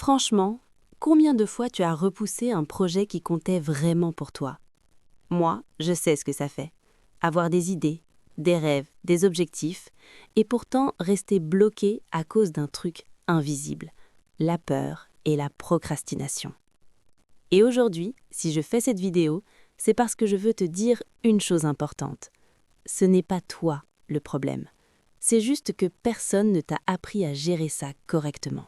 Franchement, combien de fois tu as repoussé un projet qui comptait vraiment pour toi? Moi, je sais ce que ça fait. Avoir des idées, des rêves, des objectifs, et pourtant rester bloqué à cause d'un truc invisible, la peur et la procrastination. Et aujourd'hui, si je fais cette vidéo, c'est parce que je veux te dire une chose importante. Ce n'est pas toi le problème. C'est juste que personne ne t'a appris à gérer ça correctement.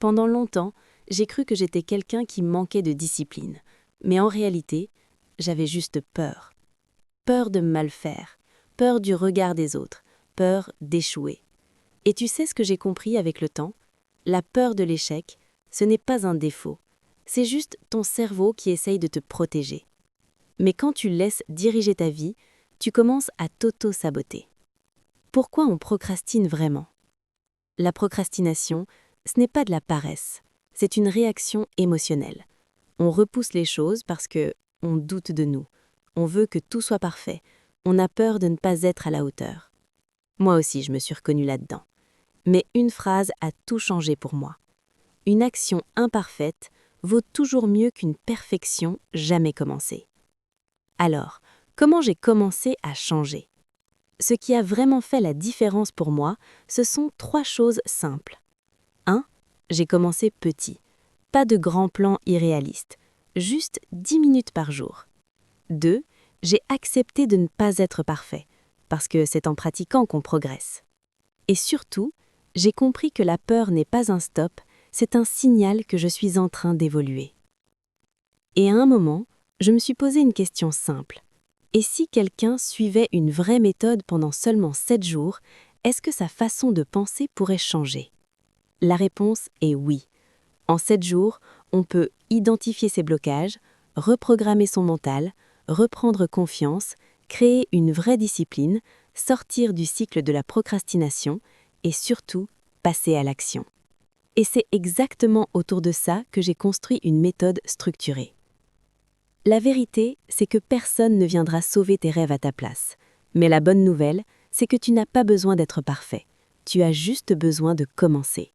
Pendant longtemps, j'ai cru que j'étais quelqu'un qui manquait de discipline. Mais en réalité, j'avais juste peur. Peur de mal faire, peur du regard des autres, peur d'échouer. Et tu sais ce que j'ai compris avec le temps? La peur de l'échec, ce n'est pas un défaut. C'est juste ton cerveau qui essaye de te protéger. Mais quand tu laisses diriger ta vie, tu commences à t'auto-saboter. Pourquoi on procrastine vraiment? La procrastination, ce n'est pas de la paresse, c'est une réaction émotionnelle. On repousse les choses parce que on doute de nous. On veut que tout soit parfait. On a peur de ne pas être à la hauteur. Moi aussi, je me suis reconnue là-dedans. Mais une phrase a tout changé pour moi. Une action imparfaite vaut toujours mieux qu'une perfection jamais commencée. Alors, comment j'ai commencé à changer? Ce qui a vraiment fait la différence pour moi, ce sont 3 choses simples. 1. J'ai commencé petit. Pas de grands plans irréalistes. Juste 10 minutes par jour. 2. J'ai accepté de ne pas être parfait, parce que c'est en pratiquant qu'on progresse. Et surtout, j'ai compris que la peur n'est pas un stop, c'est un signal que je suis en train d'évoluer. Et à un moment, je me suis posé une question simple. Et si quelqu'un suivait une vraie méthode pendant seulement 7 jours, est-ce que sa façon de penser pourrait changer? La réponse est oui. En 7 jours, on peut identifier ses blocages, reprogrammer son mental, reprendre confiance, créer une vraie discipline, sortir du cycle de la procrastination et surtout passer à l'action. Et c'est exactement autour de ça que j'ai construit une méthode structurée. La vérité, c'est que personne ne viendra sauver tes rêves à ta place. Mais la bonne nouvelle, c'est que tu n'as pas besoin d'être parfait. Tu as juste besoin de commencer.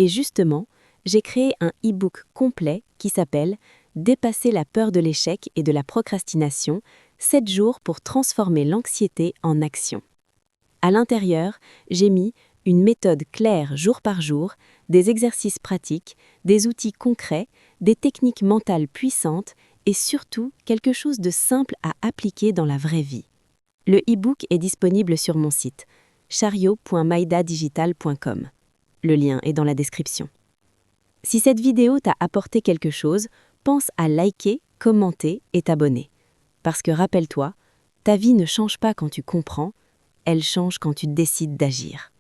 Et justement, j'ai créé un e-book complet qui s'appelle « Dépasser la peur de l'échec et de la procrastination, 7 jours pour transformer l'anxiété en action ». À l'intérieur, j'ai mis une méthode claire jour par jour, des exercices pratiques, des outils concrets, des techniques mentales puissantes et surtout quelque chose de simple à appliquer dans la vraie vie. Le e-book est disponible sur mon site chariot.maidadigital.com. Le lien est dans la description. Si cette vidéo t'a apporté quelque chose, pense à liker, commenter et t'abonner. Parce que rappelle-toi, ta vie ne change pas quand tu comprends, elle change quand tu décides d'agir.